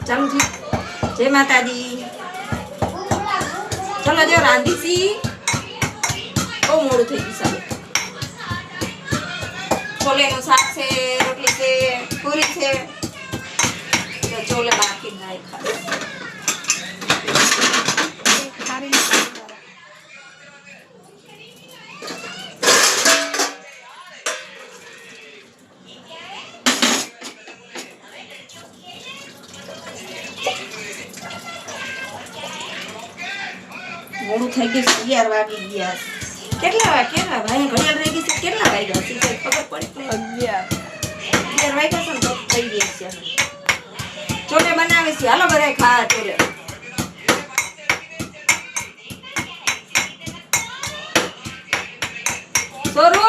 ચમચી જય માતાજી. ચલો જો રાંધીશી. બહુ મોડું થઈ ગયું સાહેબ. છોલેનું શાક છે, રોટલી છે, પૂરી છે. તો ચોલે બાકી નાય ખાય. મોડું થઈ ગયું. 11 વાગી ગયા. કેટલા ભાઈ ઘડિયાળ થઈ ગઈ છે? કેટલા વાગ્યા છે ખબર પડી? 11 વાગ્યા છે ને તો થઈ ગઈ છે. ચોલે બનાવી છે. હાલો બધા ખાવા ચોલે. સોરું